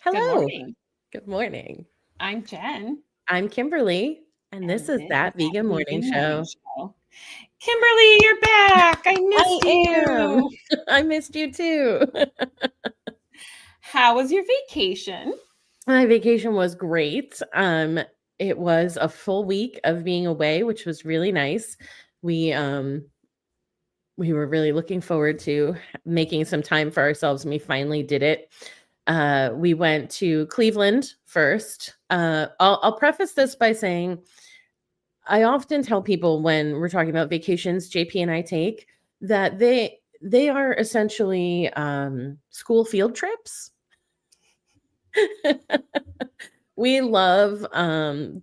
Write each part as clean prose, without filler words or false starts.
Good Hello. morning. Good morning. I'm Jen, I'm Kimberly, and this and is this is That that Vegan Morning vegan morning Show. show. Kimberly, you're back. I I missed am. you. I missed you too. How was your vacation? My vacation was great. It was a full week of being away, which was really nice. We um we were really looking forward to making some time for ourselves, and we finally did it. We went to Cleveland first. I'll preface this by saying I often tell people when we're talking about vacations JP and I take that they are essentially school field trips. We love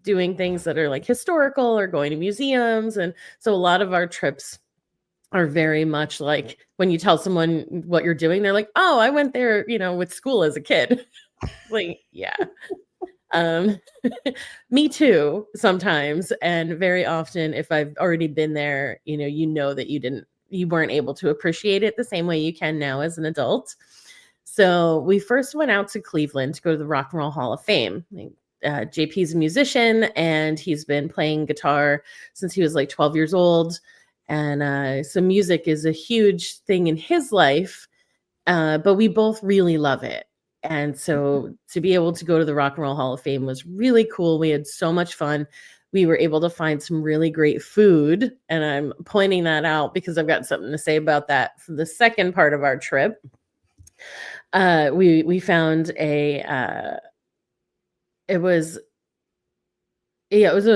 doing things that are like historical or going to museums, and so a lot of our trips are very much like when you tell someone what you're doing, they're like, "Oh, I went there, with school as a kid." Like, yeah. Um, Me too, sometimes, and very often, if I've already been there, that you weren't able to appreciate it the same way you can now as an adult. So we first went out to Cleveland to go to the Rock and Roll Hall of Fame. JP's a musician, and he's been playing guitar since he was like 12 years old. And so music is a huge thing in his life, but we both really love it. And so to be able to go to the Rock and Roll Hall of Fame was really cool. We had so much fun. We were able to find some really great food. And I'm pointing that out because I've got something to say about that for the second part of our trip. We found it was yeah, it was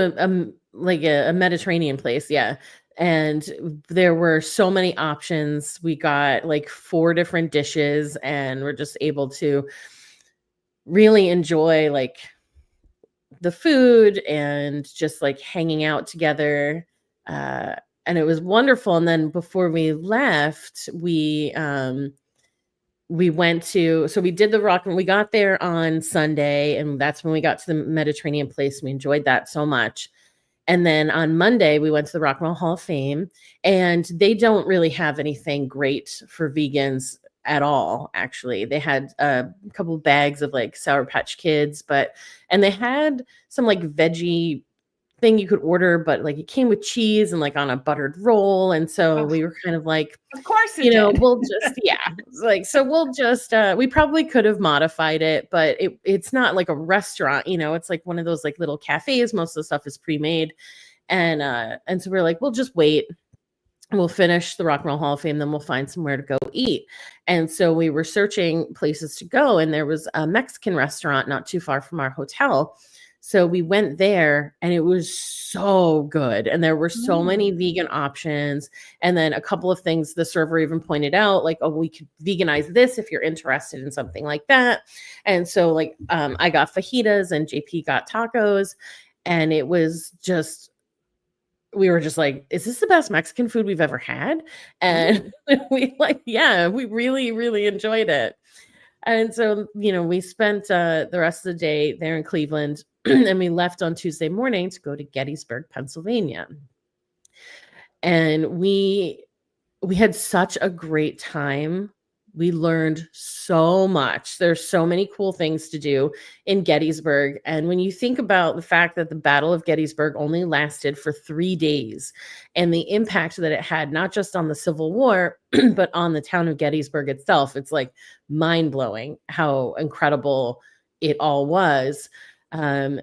like a Mediterranean place, yeah. And there were so many options. We got like 4 different dishes, and we're just able to really enjoy like the food and just like hanging out together. Uh, and it was wonderful. And then before we left, we went to so we did the rock and we got there on Sunday, and that's when we got to the Mediterranean place. We enjoyed that so much. And then on Monday, we went to the Rock and Roll Hall of Fame, and they don't really have anything great for vegans at all, actually. They had a couple of bags of like Sour Patch Kids, and they had some like veggie thing you could order, but like it came with cheese and like on a buttered roll. And so Oh, we were kind of like, of course it did. we'll just, yeah, like, so we'll just, we probably could have modified it, but it's not like a restaurant, it's like one of those like little cafes. Most of the stuff is pre-made. And so we're like, we'll just wait. We'll finish the Rock and Roll Hall of Fame, then we'll find somewhere to go eat. And so we were searching places to go, and there was a Mexican restaurant not too far from our hotel. So we went there, and it was so good. And there were so many vegan options. And then a couple of things the server even pointed out, like, oh, we could veganize this if you're interested in something like that. And so, like, I got fajitas and JP got tacos. And it was just, we were just like, is this the best Mexican food we've ever had? And we really, really enjoyed it. And so, we spent the rest of the day there in Cleveland, and we left on Tuesday morning to go to Gettysburg, Pennsylvania. And we had such a great time. We learned so much. There's so many cool things to do in Gettysburg. And when you think about the fact that the Battle of Gettysburg only lasted for 3 days, and the impact that it had, not just on the Civil War, but on the town of Gettysburg itself, it's like mind blowing how incredible it all was. And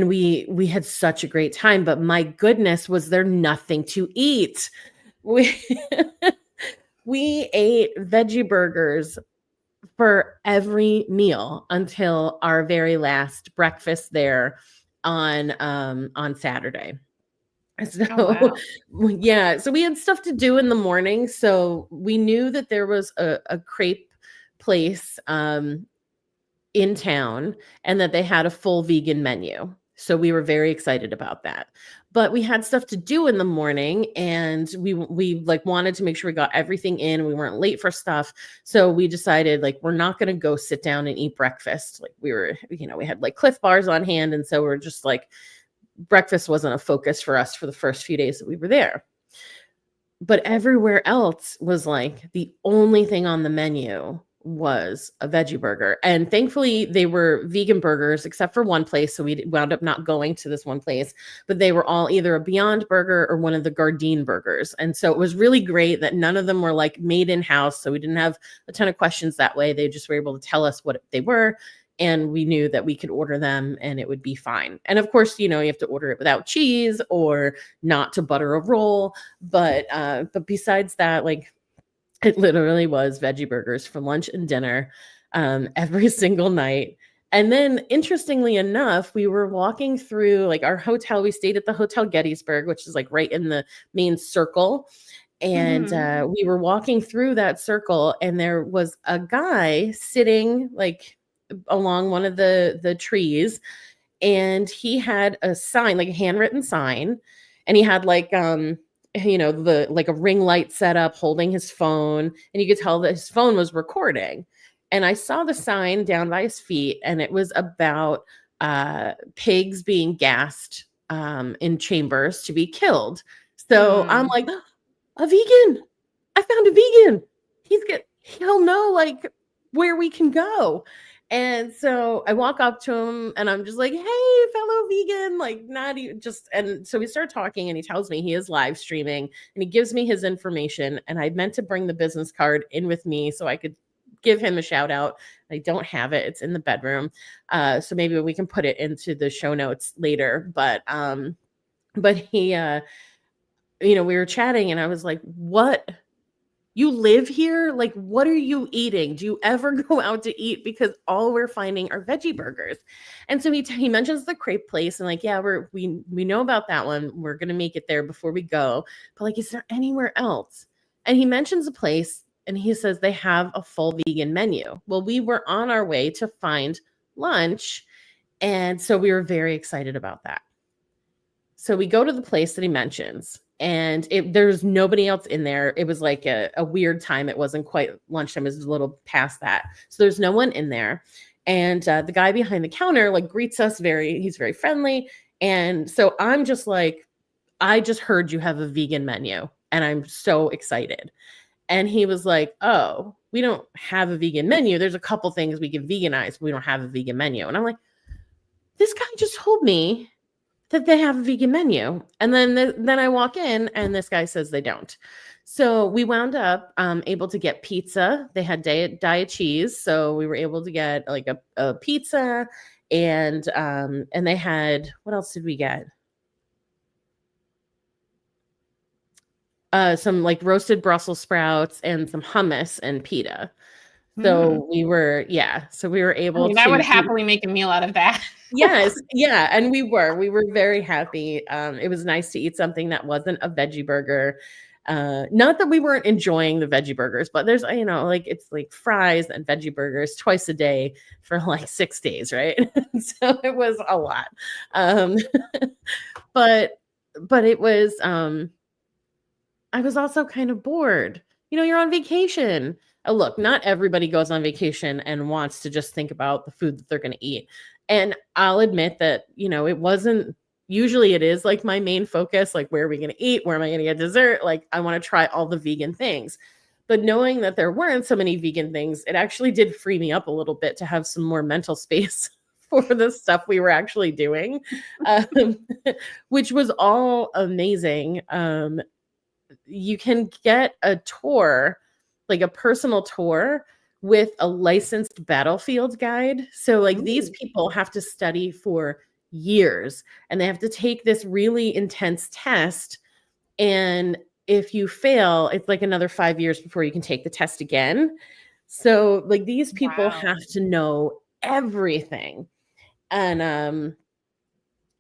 we had such a great time, but my goodness, was there nothing to eat? We we ate veggie burgers for every meal until our very last breakfast there on Saturday. Oh, So wow. yeah, so we had stuff to do in the morning. So we knew that there was a crepe place in town, and that they had a full vegan menu. So we were very excited about that. But we had stuff to do in the morning, and we like wanted to make sure we got everything in. We weren't late for stuff. So we decided like we're not going to go sit down and eat breakfast. Like we were, we had like Cliff bars on hand, and so we're just like breakfast wasn't a focus for us for the first few days that we were there. But everywhere else was like the only thing on the menu was a veggie burger. And thankfully they were vegan burgers except for one place. So we wound up not going to this one place, but they were all either a Beyond Burger or one of the Gardein burgers. And so it was really great that none of them were like made in house. So we didn't have a ton of questions that way. They just were able to tell us what they were. And we knew that we could order them and it would be fine. And of course, you have to order it without cheese or not to butter a roll. But besides that, like, it literally was veggie burgers for lunch and dinner every single night. And then interestingly enough, we were walking through like our hotel. We stayed at the Hotel Gettysburg, which is like right in the main circle. And we were walking through that circle and there was a guy sitting like along one of the trees, and he had a sign, like a handwritten sign, and he had like the like a ring light set up holding his phone, and you could tell that his phone was recording. And I saw the sign down by his feet, and it was about pigs being gassed in chambers to be killed. So I'm like, a vegan. I found a vegan. He'll know like where we can go. And so I walk up to him and I'm just like, hey, fellow vegan, like not even just, and so we start talking and he tells me he is live streaming and he gives me his information. And I meant to bring the business card in with me so I could give him a shout out. I don't have it. It's in the bedroom. So maybe we can put it into the show notes later. But he, we were chatting and I was like, what? You live here? Like, what are you eating? Do you ever go out to eat? Because all we're finding are veggie burgers. And so he mentions the crepe place and like, yeah, we know about that one. We're going to make it there before we go. But like, is there anywhere else? And he mentions a place and he says they have a full vegan menu. Well, we were on our way to find lunch. And so we were very excited about that. So we go to the place that he mentions. And there's nobody else in there. It was like a weird time. It wasn't quite lunchtime. It was a little past that. So there's no one in there. And the guy behind the counter like greets us he's very friendly. And so I'm just like, I just heard you have a vegan menu and I'm so excited. And he was like, oh, we don't have a vegan menu. There's a couple things we can veganize, but we don't have a vegan menu. And I'm like, this guy just told me that they have a vegan menu. And then I walk in and this guy says they don't. So we wound up able to get pizza. They had diet cheese. So we were able to get like a pizza and they had, what else did we get? Some like roasted Brussels sprouts and some hummus and pita. So we were able to. I would happily make a meal out of that. Yes. Yeah. And we were very happy. It was nice to eat something that wasn't a veggie burger. Not that we weren't enjoying the veggie burgers, but there's, like it's like fries and veggie burgers twice a day for like 6 days. Right. So it was a lot. But it was, I was also kind of bored. You're on vacation. Oh, look, not everybody goes on vacation and wants to just think about the food that they're going to eat. And I'll admit that, it wasn't, usually it is like my main focus, like where are we going to eat? Where am I going to get dessert? Like I want to try all the vegan things. But knowing that there weren't so many vegan things, it actually did free me up a little bit to have some more mental space for the stuff we were actually doing, which was all amazing. You can get a tour, like a personal tour with a licensed battlefield guide. So like these people have to study for years and they have to take this really intense test. And if you fail, it's like another 5 years before you can take the test again. So like these people have to know everything. And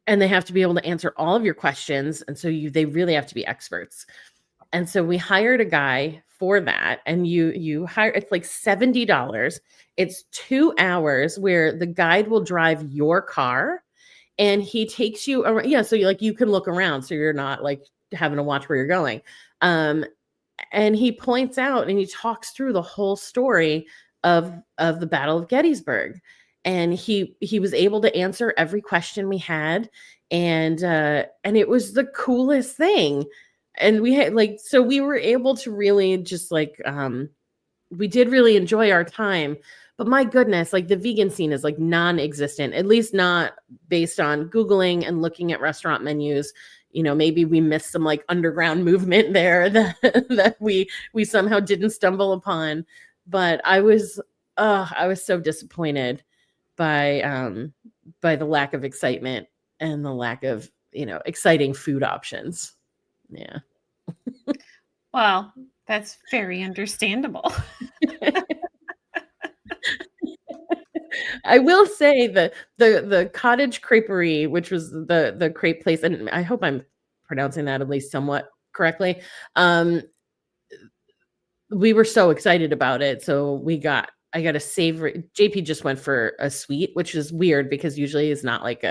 they have to be able to answer all of your questions. And so they really have to be experts. And so we hired a guy for that. And you hire, it's like $70. It's 2 hours where the guide will drive your car and he takes you around. Yeah. So you can look around. So you're not like having to watch where you're going. And he points out and he talks through the whole story of the Battle of Gettysburg. And he was able to answer every question we had. And it was the coolest thing. And we had so we were able to really just we did really enjoy our time. But my goodness, like the vegan scene is like non-existent, at least not based on Googling and looking at restaurant menus. Maybe we missed some like underground movement there that we somehow didn't stumble upon. But I was so disappointed by the lack of excitement and the lack of, exciting food options. Yeah. Well, that's very understandable. I will say the cottage creperie, which was the crepe place, and I hope I'm pronouncing that at least somewhat correctly. We were so excited about it, so I got a savory. JP just went for a sweet, which is weird because usually it's not like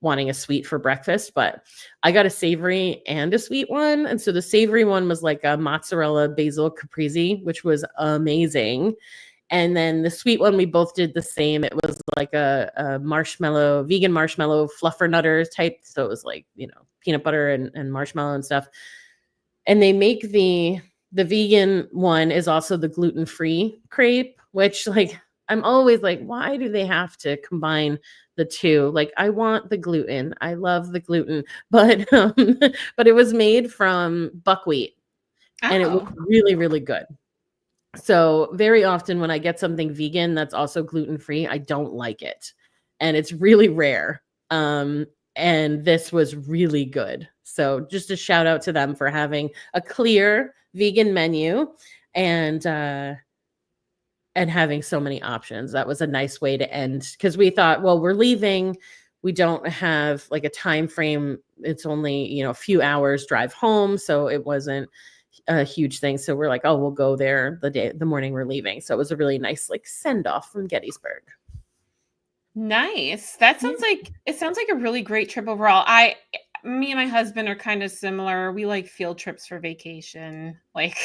wanting a sweet for breakfast, but I got a savory and a sweet one. And so the savory one was like a mozzarella basil caprese, which was amazing. And then the sweet one, we both did the same. It was like a marshmallow, vegan marshmallow fluffer nutter type. So it was like, peanut butter and marshmallow and stuff. And they make the vegan one is also the gluten-free crepe, which like, I'm always like, why do they have to combine the two? Like, I want the gluten. I love the gluten, but it was made from buckwheat and it was really, really good. So very often when I get something vegan that's also gluten-free, I don't like it. And it's really rare. And this was really good. So just a shout out to them for having a clear vegan menu and having so many options. That was a nice way to end, because we thought, well, we're leaving. We don't have like a time frame. It's only, a few hours drive home. So it wasn't a huge thing. So we're like, oh, we'll go there the morning we're leaving. So it was a really nice like send off from Gettysburg. Nice. That sounds like a really great trip overall. Me and my husband are kind of similar. We like field trips for vacation. Like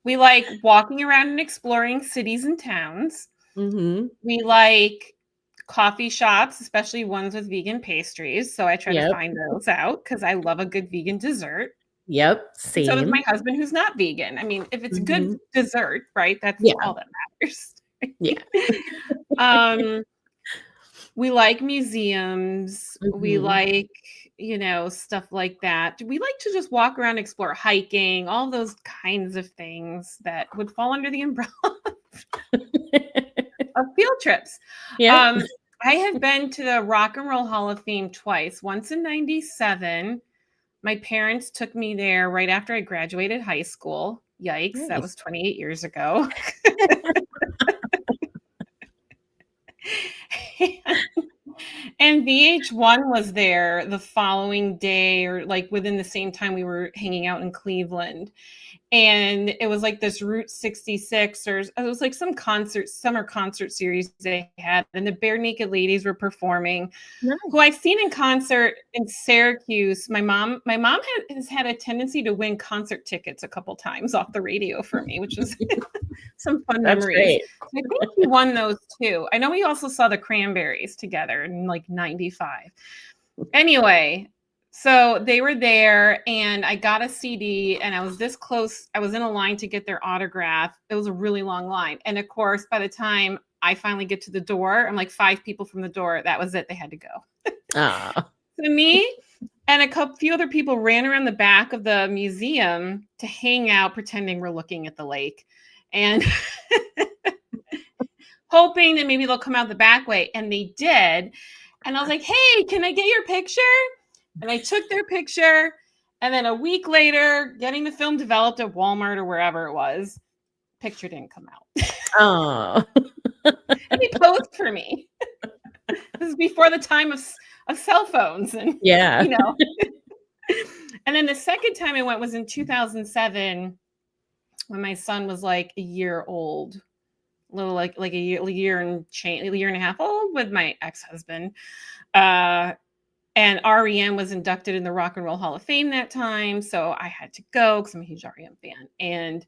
we like walking around and exploring cities and towns. Mm-hmm. We like coffee shops, especially ones with vegan pastries. So I try to find those out because I love a good vegan dessert. Yep. Same. So does my husband, who's not vegan. I mean, if it's good dessert, right? That's all that matters. Yeah. We like museums. We like, stuff like that. We like to just walk around, explore, hiking, all those kinds of things that would fall under the umbrella of field trips. Yeah. I have been to the Rock and Roll Hall of Fame twice. Once in 97. My parents took me there right after I graduated high school. Yikes, nice. That was 28 years ago. And VH1 was there the following day, or like within the same time we were hanging out in Cleveland. And it was like this Route 66, or it was like some summer concert series they had. And the Bare Naked Ladies were performing, who I've seen in concert in Syracuse. My mom has had a tendency to win concert tickets a couple times off the radio for me, which was some fun memories. Great. I think he won those too. I know we also saw the Cranberries together in like 95. Anyway, so they were there and I got a CD and I was this close. I was in a line to get their autograph. It was a really long line. And of course, by the time I finally get to the door, I'm like 5 people from the door. That was it. They had to go. So me and a few other people ran around the back of the museum to hang out, pretending we're looking at the lake and hoping that maybe they'll come out the back way. And they did. And I was like, hey, can I get your picture? And I took their picture, and then a week later, getting the film developed at Walmart or wherever it was, picture didn't come out. Oh. And he posed for me. This is before the time of cell phones. And, And then the second time I went was in 2007 when my son was like a year old, a little like a year and a half old with my ex-husband. And REM was inducted in the Rock and Roll Hall of Fame that time. So I had to go because I'm a huge REM fan. And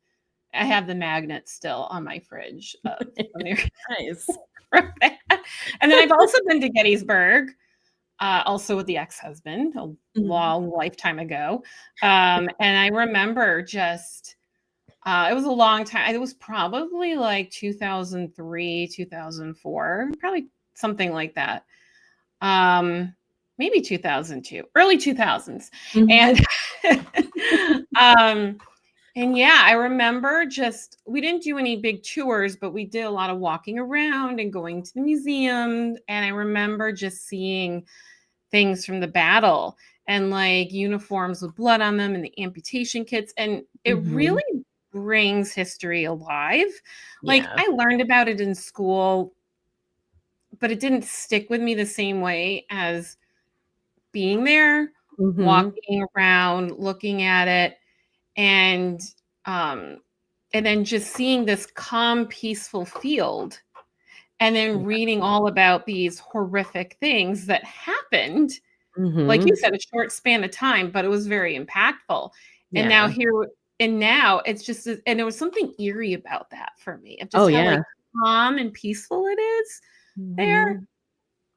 I have the magnet still on my fridge. Nice. And then I've also been to Gettysburg, also with the ex-husband, a long lifetime ago. And I remember It was a long time. It was probably like 2003, 2004, probably something like that. Um, Maybe 2002, early 2000s. Mhm. And um, and yeah, I remember just we didn't do any big tours, but we did a lot of walking around and going to the museum. And I remember just seeing things from the battle and like uniforms with blood on them and the amputation kits. And it Mhm. really brings history alive. Like Yeah. I learned about it in school, but it didn't stick with me the same way as being there, Mhm. walking around, looking at it, and um and then just seeing this calm, peaceful field, and then Yeah. reading all about these horrific things that happened, like you Mhm. said, a short span of time, but it was very impactful. And now Yeah. here, and now it's just, and there was something eerie about that for me, of Oh, just how like yeah. calm and peaceful it is there. Mhm.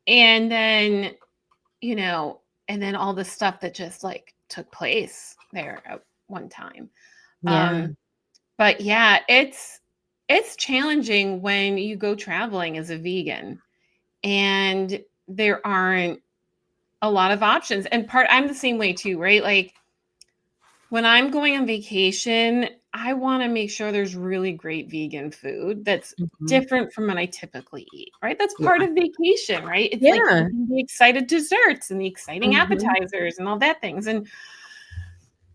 And then, you know, and then all the stuff that just like took place there at one time. Yeah. Um, but yeah, it's challenging when you go traveling as a vegan and there aren't a lot of options. And I'm the same way too, right? Like when I'm going on vacation, I want to make sure there's really great vegan food that's Mhm. different from what I typically eat, right? That's part Yeah. of vacation, right? It's like Yeah. eating the excited desserts and the exciting Mhm. appetizers and all that things. And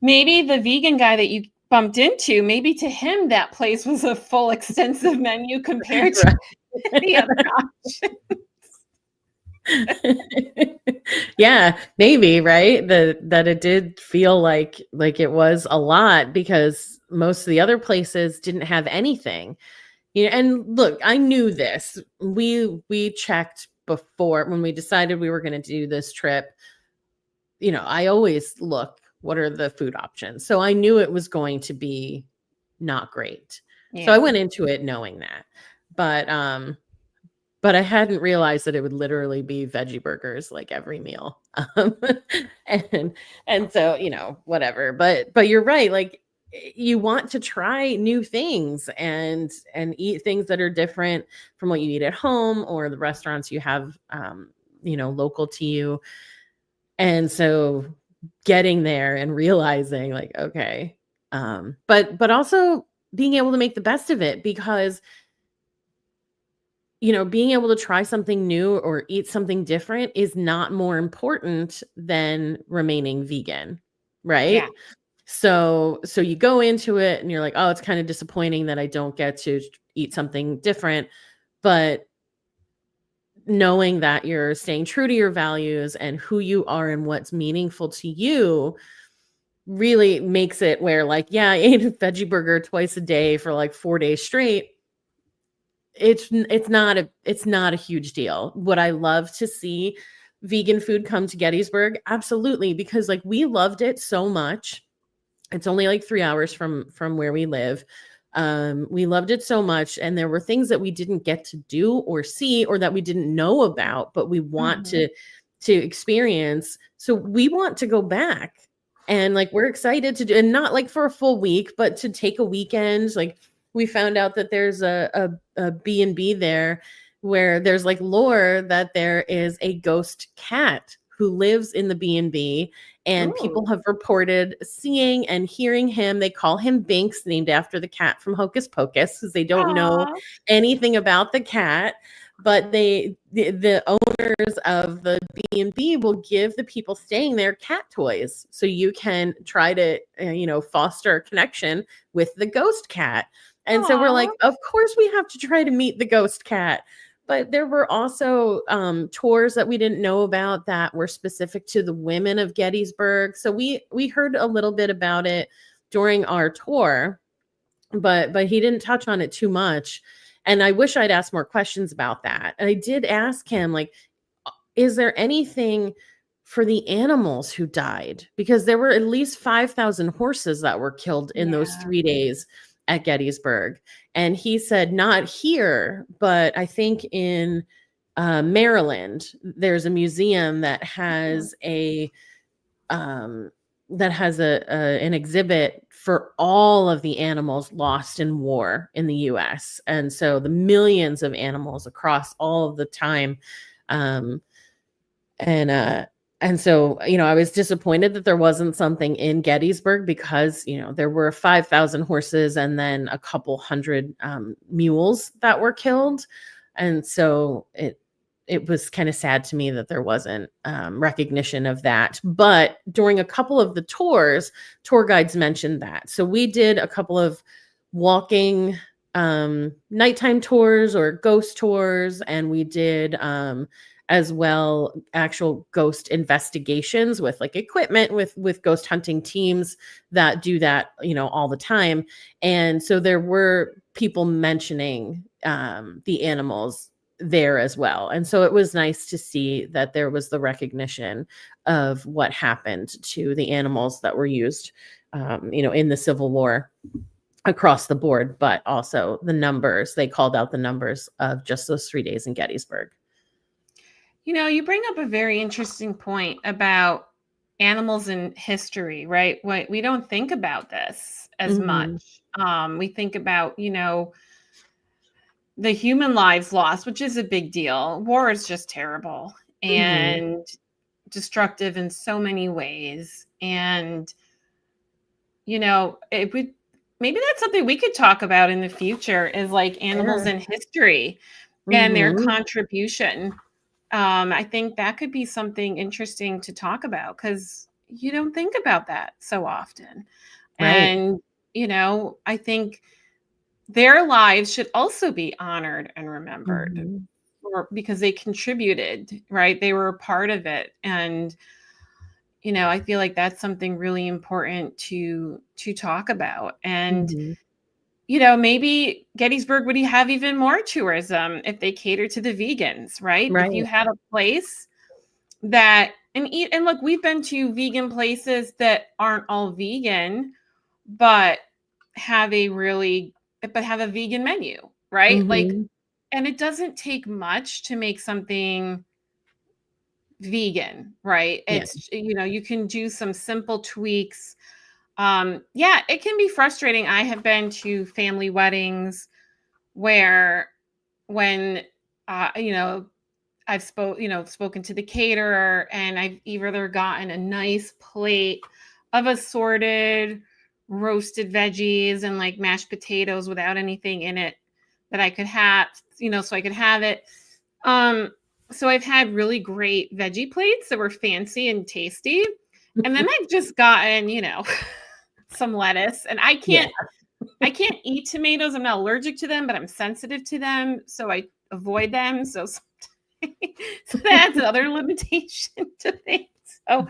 maybe the vegan guy that you bumped into, maybe to him that place was a full extensive menu compared to the Right. other option. Yeah, maybe, right? That it did feel like it was a lot because most of the other places didn't have anything. You know, and look, I knew this. We checked before when we decided we were going to do this trip. You know, I always look, what are the food options? So I knew it was going to be not great. So I Yeah. went into it knowing that. But but I hadn't realized that it would literally be veggie burgers like every meal. And and so, you know, whatever. But you're right. Like you want to try new things and eat things that are different from what you eat at home or the restaurants you have you know, local to you. And so getting there and realizing like, okay. But also being able to make the best of it because you know, being able to try something new or eat something different is not more important than remaining vegan, Yeah. right? So you go into it and you're like, "Oh, it's kind of disappointing that I don't get to eat something different." But knowing that you're staying true to your values and who you are and what's meaningful to you really makes it where like, yeah, I ate a veggie burger twice a day for like 4 days straight. It's not a huge deal. Would I love to see vegan food come to Gettysburg? Absolutely, because like we loved it so much. It's only like 3 hours from where we live. We loved it so much and there were things that we didn't get to do or see or that we didn't know about, but we want Mhm. to experience. So we want to go back. And like we're excited to do and not like for a full week, but to take a weekend. Like we found out that there's a B&B there where there's like lore that there is a ghost cat who lives in the B&B and people Ooh. have reported seeing and hearing him. They call him Binks, named after the cat from Hocus Pocus, because they don't know Aw. anything about the cat. But the owners of the B&B will give the people staying there cat toys, so you can try to you know, foster a connection with the ghost cat. And so we're Aw. like, of course we have to try to meet the ghost cat. But there were also tours that we didn't know about that were specific to the women of Gettysburg. So we heard a little bit about it during our tour, but he didn't touch on it too much. And I wish I'd asked more questions about that. And I did ask him, like, is there anything for the animals who died? Because there were at least 5,000 horses that were killed in those Yeah. 3 days at Gettysburg. And he said, not here, but I think in Maryland, there's a museum that Mhm. has a um, that has an exhibit for all of the animals lost in war in the US. And so the millions of animals across all of the time. Um, and and so, I was disappointed that there wasn't something in Gettysburg because, there were 5,000 horses and then a couple hundred mules that were killed. And so it was kind of sad to me that there wasn't recognition of that. But during a couple of the tours, tour guides mentioned that. So we did a couple of walking nighttime tours or ghost tours, and we did as well actual ghost investigations with like equipment with ghost hunting teams that do that all the time. And so there were people mentioning the animals there as well. And so it was nice to see that there was the recognition of what happened to the animals that were used in the Civil War across the board, but also the numbers. They called out the numbers of just those 3 days in Gettysburg. You bring up a very interesting point about animals in history, right? We don't think about this as much. We think about, the human lives lost, which is a big deal. War is just terrible and destructive in so many ways. And, it would maybe that's something we could talk about in the future is like animals in history and their contribution. I think that could be something interesting to talk about because you don't think about that so often. Right. And, I think their lives should also be honored and remembered because they contributed, right? They were a part of it. And, I feel like that's something really important to talk about. And, maybe Gettysburg would have even more tourism if they cater to the vegans, right? If you had a place that and look, we've been to vegan places that aren't all vegan, but have a vegan menu, right? Like, and it doesn't take much to make something vegan, right? It's, you can do some simple tweaks. It can be frustrating. I have been to family weddings where when, I've spoken to the caterer and I've either gotten a nice plate of assorted roasted veggies and like mashed potatoes without anything in it that I could have, so I could have it. So I've had really great veggie plates that were fancy and tasty. And then I've just gotten, some lettuce, and I can't eat tomatoes. I'm not allergic to them, but I'm sensitive to them. So I avoid them. So that's another limitation to things. So,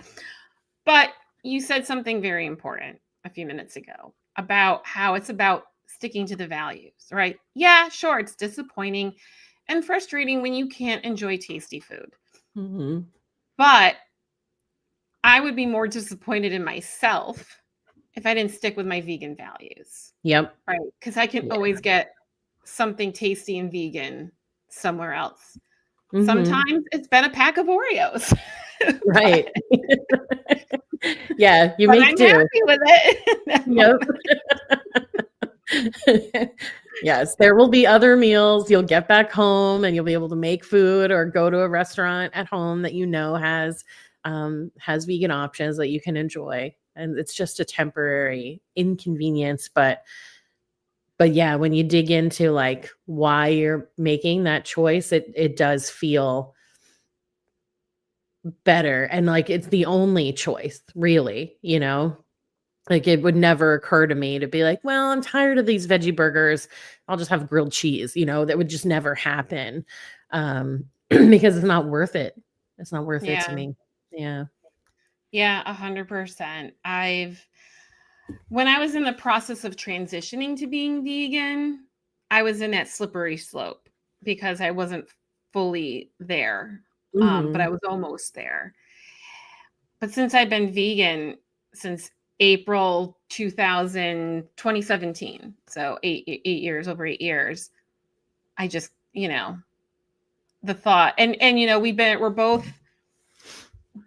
but you said something very important a few minutes ago about how it's about sticking to the values, right? Yeah, sure. It's disappointing and frustrating when you can't enjoy tasty food. But I would be more disappointed in myself if I didn't stick with my vegan values. Yep. Right. Because I can always get something tasty and vegan somewhere else. Sometimes it's been a pack of Oreos. Right. Yeah, you make do. I'm happy with it. Yep. Yes, there will be other meals. You'll get back home and you'll be able to make food or go to a restaurant at home that has vegan options that you can enjoy. And it's just a temporary inconvenience. But yeah, when you dig into like why you're making that choice, it does feel better. And like it's the only choice, really, Like it would never occur to me to be like, well, I'm tired of these veggie burgers. I'll just have grilled cheese, that would just never happen. Because it's not worth it. It's not worth it to me. Yeah. Yeah, 100%. When I was in the process of transitioning to being vegan, I was in that slippery slope because I wasn't fully there, but I was almost there. But since I've been vegan since April 2017, so over 8 years, I just, the thought, and we're both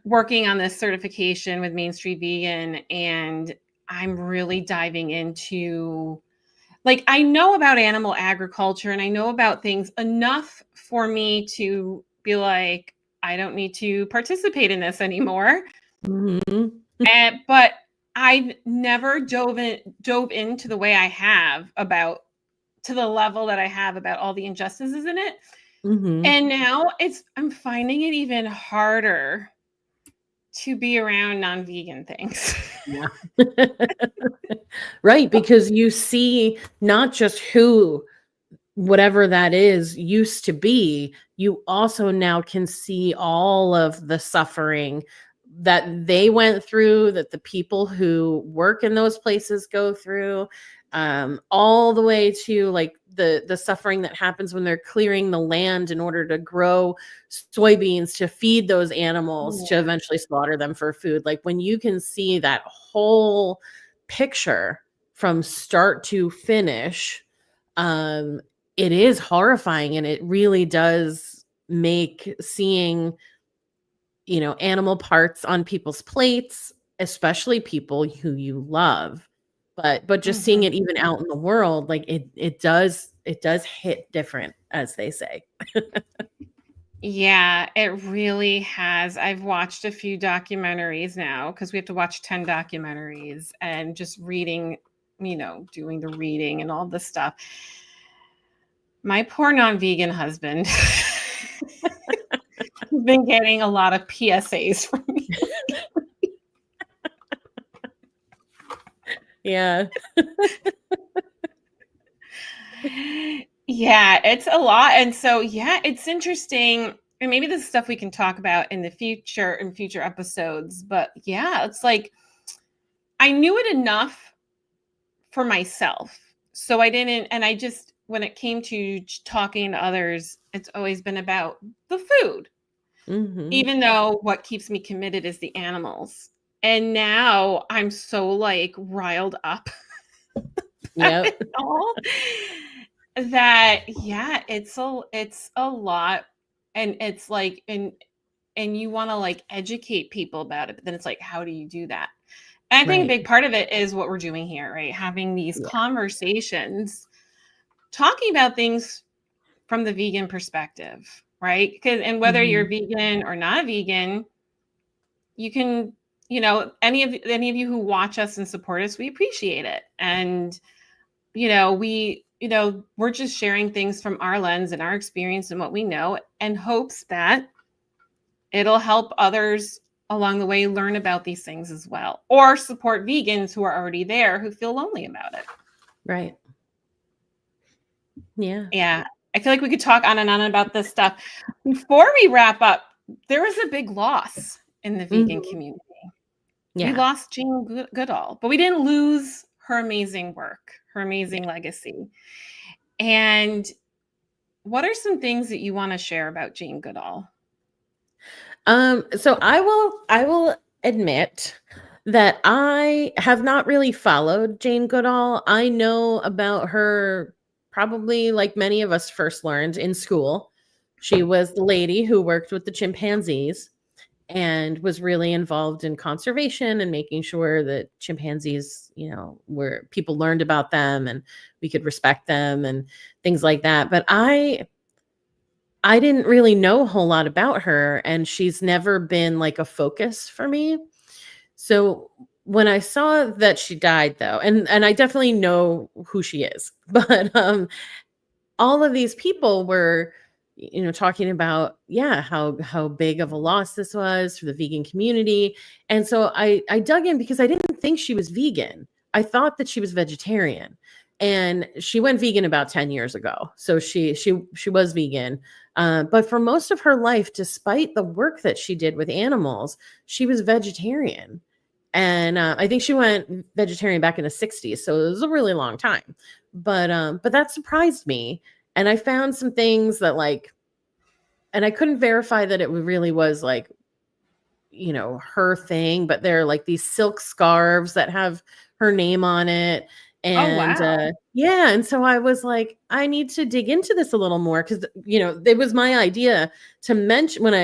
working on this certification with Main Street Vegan, and I'm really diving into, like, I know about animal agriculture and I know about things enough for me to be like, I don't need to participate in this anymore. Mhm. But I never dove into the way I have about, to the level that I have, about all the injustices in it. Mhm. And now I'm finding it even harder to be around non-vegan things. Yeah. Right, because you see not just who whatever that is used to be, you also now can see all of the suffering that they went through, that the people who work in those places go through, all the way to like the suffering that happens when they're clearing the land in order to grow soybeans to feed those animals to Yeah. eventually slaughter them for food. Like when you can see that whole picture from start to finish, um it is horrifying, and it really does make seeing, animal parts on people's plates, especially people who you love. But just seeing Mhm. it even out in the world, like it does hit different, as they say. Yeah, it really has. I've watched a few documentaries now because we have to watch 10 documentaries, and just reading, doing the reading and all this stuff. My poor non-vegan husband has been getting a lot of PSAs from me. Yeah. Yeah, it's a lot. And so, yeah, it's interesting. And maybe this is stuff we can talk about in the future, in future episodes. But yeah, it's like I knew it enough for myself. So I didn't, and I just, when it came to talking to others, it's always been about the food, Mhm. even though what keeps me committed is the animals. And now I'm so like riled up about Yep. it all, that yeah, it's a lot. And it's like, and you want to like educate people about it, but then it's like, how do you do that? And I think a Right. big part of it is what we're doing here, right? Having these Yeah. conversations, talking about things from the vegan perspective, right? Because, and whether you're Mhm. vegan or not vegan, you can, any of you who watch us and support us, we appreciate it. And we're just sharing things from our lens and our experience and what we know, and hopes that it'll help others along the way learn about these things as well, or support vegans who are already there who feel lonely about it. Right. Yeah. Yeah, I feel like we could talk on and on about this stuff. Before we wrap up, there was a big loss in the vegan Mhm. community. We Yeah. lost Jane Goodall, but we didn't lose her amazing work, her amazing Yeah. legacy. And what are some things that you want to share about Jane Goodall? So I will admit that I have not really followed Jane Goodall. I know about her probably like many of us first learned in school. She was the lady who worked with the chimpanzees and was really involved in conservation and making sure that chimpanzees, were people learned about them and we could respect them and things like that. But I didn't really know a whole lot about her, and she's never been like a focus for me. So when I saw that she died though, and I definitely know who she is, but all of these people were talking about, yeah, how big of a loss this was for the vegan community. And so I dug in because I didn't think she was vegan. I thought that she was vegetarian, and she went vegan about 10 years ago, so she was vegan. But for most of her life, despite the work that she did with animals, she was vegetarian. And I think she went vegetarian back in the 60s, so it was a really long time. But that surprised me, and I found some things that like, and I couldn't verify that it really was like, her thing, but they're like these silk scarves that have her name on it. Oh, And wow. yeah, and so I was like, I need to dig into this a little more because it was my idea to mention when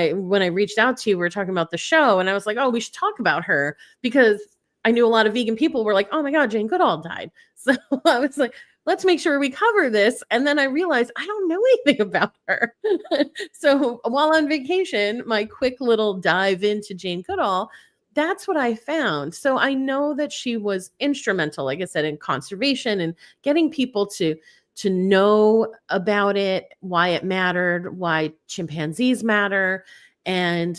I reached out to you, we were talking about the show, and I was like, oh, we should talk about her because I knew a lot of vegan people were like, oh my God, Jane Goodall died. So I was like, let's make sure we cover this. And then I realized I don't know anything about her. So while on vacation, my quick little dive into Jane Goodall, that's what I found. So I know that she was instrumental, like I said, in conservation and getting people to know about it, why it mattered, why chimpanzees matter, and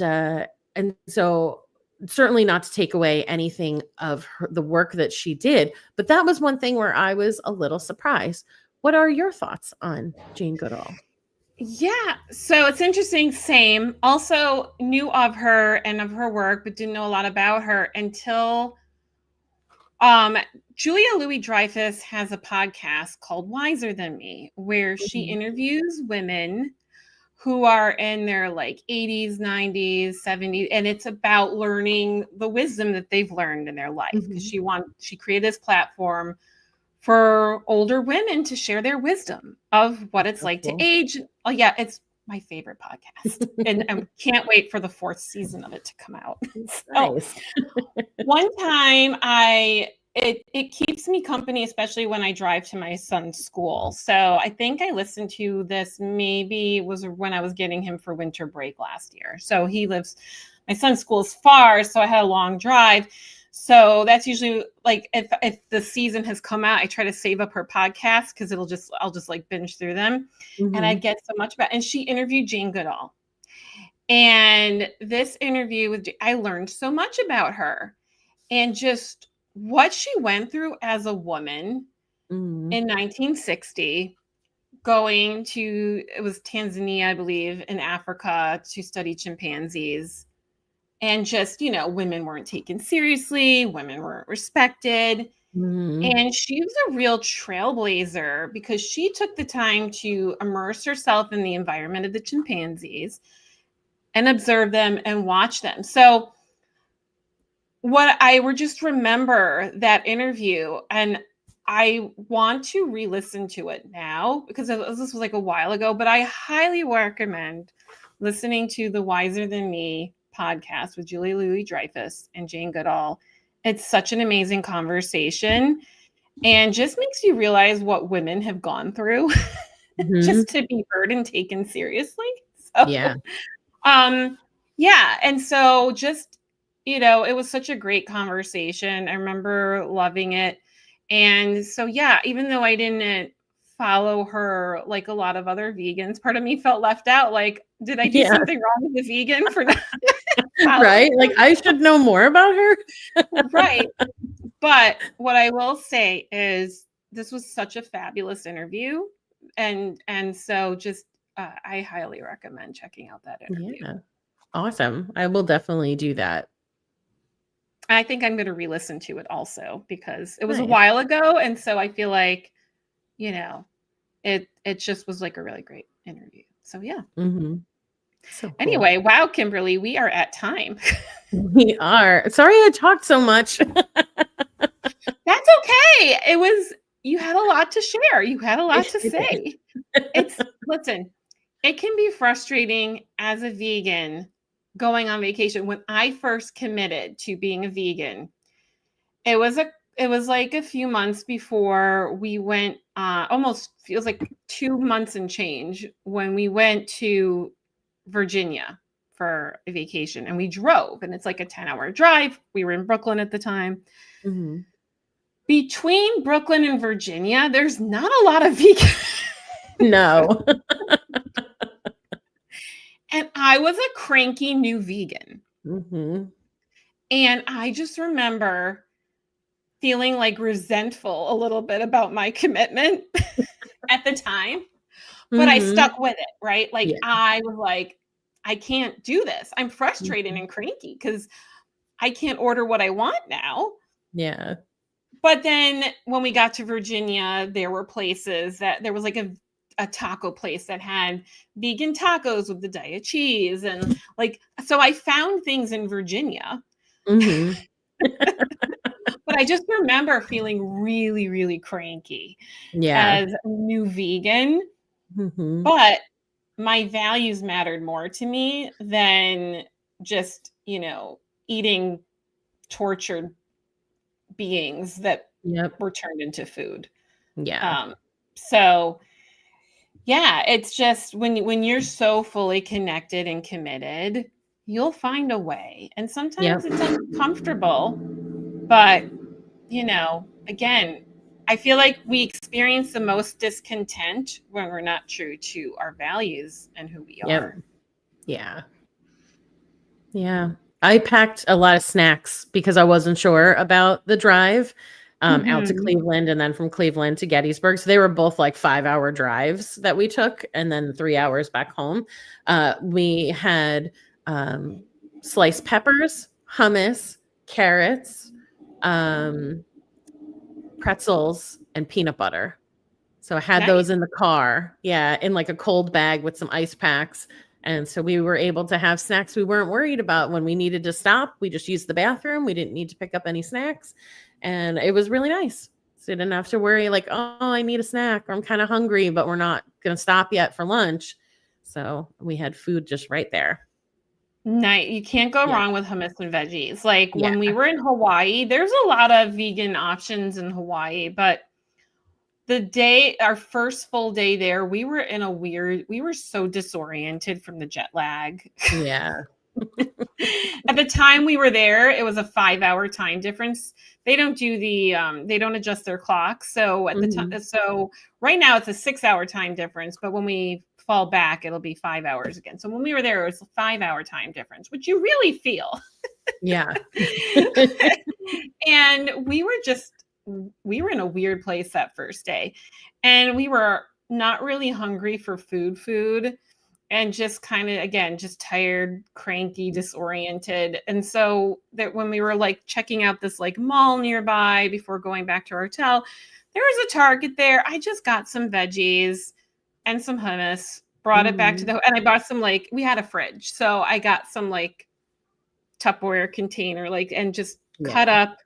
so certainly not to take away anything of the work that she did, but that was one thing where I was a little surprised. What are your thoughts on Jane Goodall? Yeah, so it's interesting. Same. Also knew of her and of her work, but didn't know a lot about her until um Julia Louis Dreyfus has a podcast called Wiser Than Me, where she Mhm. interviews women who are in their like 80s, 90s, 70s, and it's about learning the wisdom that they've learned in their life because Mhm. she created this platform for older women to share their wisdom of what it's So like to cool. age. Oh yeah, it's my favorite podcast, and I can't wait for the 4th season of it to come out. So Nice. one time it keeps me company, especially when I drive to my son's school. So I think I listened to this, maybe it was when I was getting him for winter break last year. So my son's school is far, so I had a long drive. So that's usually like if the season has come out, I try to save up her podcast because I'll just like binge through them. And I Mhm. get so much about, and she interviewed Jane Goodall. And this interview I learned so much about her and just what she went through as a woman Mhm. in 1960, going to, it was Tanzania, I believe, in Africa to study chimpanzees. And just, women weren't taken seriously, women weren't respected. Mhm. And she was a real trailblazer because she took the time to immerse herself in the environment of the chimpanzees and observe them and watch them. So what I would just remember that interview, and I want to re-listen to it now because this was like a while ago, but I highly recommend listening to the Wiser Than Me podcast with Julie Louis Dreyfus and Jane Goodall. It's such an amazing conversation and just makes you realize what women have gone through Mhm. just to be heard and taken seriously. So Yeah. um, yeah, and so just, it was such a great conversation. I remember loving it. And so yeah, even though I didn't follow her like a lot of other vegans, part of me felt left out. Like, did I do Yeah. something wrong with the vegan for not following Right? Like, I should know more about her? her? Right. But what I will say is this was such a fabulous interview. And so just I highly recommend checking out that interview. Yeah. Awesome. I will definitely do that. I think I'm going to re-listen to it also because it was a Nice. while ago, and so I feel like, you know, it just was like a really great interview. So yeah. Mhm. So cool. Anyway, wow, Kimberly, we are at time. We are. Sorry I talked so much. That's okay. You had a lot to share. You had a I lot to sure did. say. Listen, it can be frustrating as a vegan going on vacation. When I first committed to being a vegan, It was a it was like a few months before we went, almost feels like 2 months and change when we went to Virginia for a vacation, and we drove, and it's like a 10-hour drive. We were in Brooklyn at the time. Mhm. Between Brooklyn and Virginia, there's not a lot of vegan. No. And I was a cranky new vegan, Mhm. and I just remember feeling, like, resentful a little bit about my commitment at the time. But I Mhm. stuck with it, right? Like, Yeah. I was like, "I can't do this. I'm frustrated Mhm. and cranky because I can't order what I want now." Yeah. But then when we got to Virginia, there were places that there was like a taco place that had vegan tacos with the Daiya cheese, and like, so I found things in Virginia Mhm. But I just remember feeling really, really cranky Yeah. as a new vegan, Mhm. but my values mattered more to me than just, eating tortured beings that Yep. were turned into food. Yeah. Um, so yeah, it's just when you're so fully connected and committed, you'll find a way. And sometimes Yep. it's uncomfortable, but again, I feel like we experience the most discontent when we're not true to our values and who we Yep. are. Yeah. Yeah. I packed a lot of snacks because I wasn't sure about the drive out to Mhm. Cleveland and then from Cleveland to Gettysburg. So they were both like 5-hour drives that we took and then 3 hours back home. We had sliced peppers, hummus, carrots, um, pretzels, and peanut butter. So I had Nice. those in the car, yeah, in like a cold bag with some ice packs. And so we were able to have snacks we weren't worried about when we needed to stop. We just used the bathroom. We didn't need to pick up any snacks. And it was really nice. So you didn't have to worry like, oh, I need a snack or I'm kind of hungry, but we're not going to stop yet for lunch. So we had food just right there. Nice. You can't go Yeah. wrong with hummus and veggies. Like Yeah. when we were in Hawaii, there's a lot of vegan options in Hawaii, but our first full day there, we were so disoriented from the jet lag. Yeah. At the time we were there, it was a 5-hour time difference. They don't do they don't adjust their clocks. So at the time, Mhm. so right now it's a 6-hour time difference, but when we fall back, it'll be 5 hours again. So when we were there, it was a 5-hour time difference, which you really feel. Yeah. And we were in a weird place that first day. And we were not really hungry for food and just kind of again just tired, cranky, disoriented. And so that when we were like checking out this like mall nearby before going back to our hotel, there was a Target there. I just got some veggies and some hummus, brought it back to Mhm. the and I bought some like we had a fridge. So I got some like Tupperware container like and just cut Yeah. up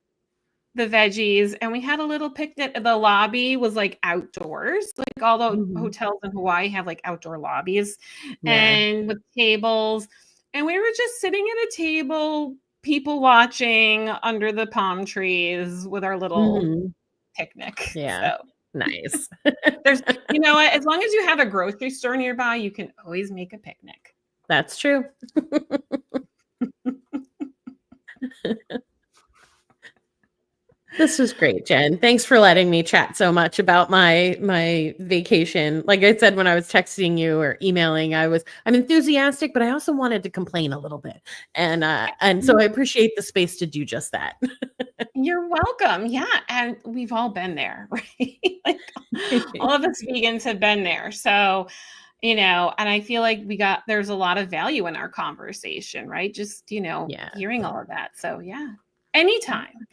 the veggies and we had a little picnic. The lobby was like outdoors, like all the Mhm. hotels in Hawaii have like outdoor lobbies Yeah. and with tables. And we were just sitting at a table, people watching under the palm trees with our little Mhm. picnic. Yeah. So Nice. there's, you know what, as long as you have a grocery store nearby, you can always make a picnic. That's true. This was great, Jen. Thanks for letting me chat so much about my vacation. Like I said when I was texting you or emailing, I'm enthusiastic, but I also wanted to complain a little bit. And so I appreciate the space to do just that. You're welcome. Yeah, and we've all been there, right? Like all of us vegans have been there. So, and I feel like there's a lot of value in our conversation, right? Just, Yeah. hearing all of that. So, yeah, anytime.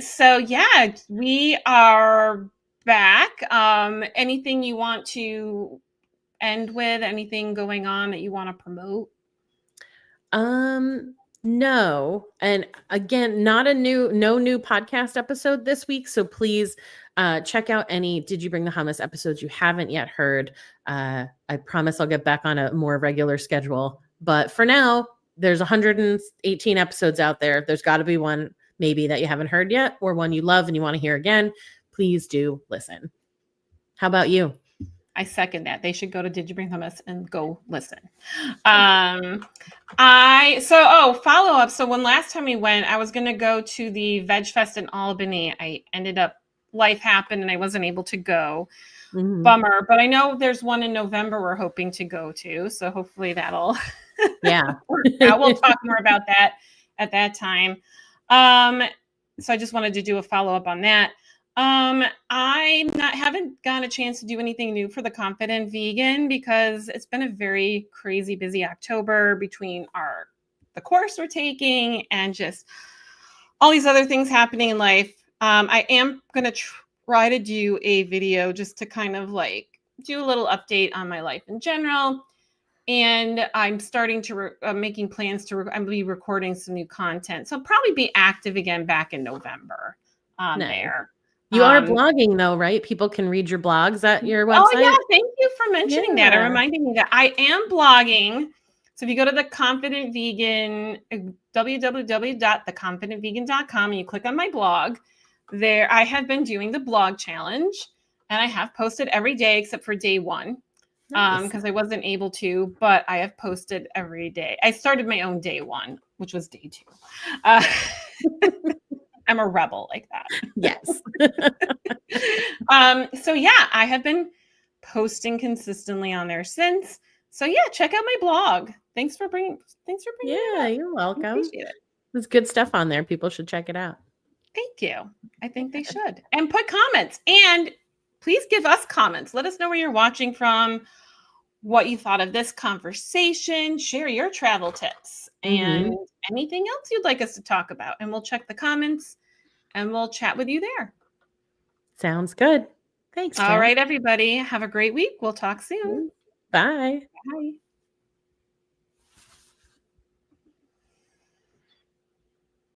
So yeah, we are back. Anything you want to end with? Anything going on that you want to promote? No. And again, no new podcast episode this week. So please check out any Did You Bring the Hummus episodes you haven't yet heard. I promise I'll get back on a more regular schedule. But for now, there's 118 episodes out there. There's got to be one maybe that you haven't heard yet or one you love and you want to hear again. Please do listen. How about you? I second that. They should go to Did You Bring Hummus and go listen. Follow up. So when last time we went, I was going to go to the Veg Fest in Albany. Life happened and I wasn't able to go. Mhm. Bummer, but I know there's one in November we're hoping to go to. So hopefully that'll Yeah. work out. We'll talk more about that at that time. So I just wanted to do a follow up on that. Haven't gotten a chance to do anything new for the Confident Vegan because it's been a very crazy busy October between the course we're taking and just all these other things happening in life. I am going to try to do a video just to kind of like do a little update on my life in general and I'm starting to making plans to. I'm going to be recording some new content, so I'll probably be active again back in November. Nice. There. You are blogging though, right? People can read your blogs at your website. Oh yeah, thank you for mentioning that and reminding me that I am blogging. So if you go to the Confident Vegan, www.theconfidentvegan.com, and you click on my blog, there I have been doing the blog challenge, and I have posted every day except for day 1. Nice. Because I wasn't able to, but I have posted every day. I started my own day 1, which was day 2. I'm a rebel like that. Yes. So yeah, I have been posting consistently on there since. So yeah, check out my blog. Thanks for bringing Yeah, it up. you're welcome. I appreciate it. There's good stuff on there. People should check it out. Thank you. I think they should. And put comments. And please give us comments. Let us know where you're watching from, what you thought of this conversation. Share your travel tips and anything else you'd like us to talk about. And we'll check the comments and we'll chat with you there. Sounds good. Thanks, Jen. All right, everybody. Have a great week. We'll talk soon. Bye. Bye.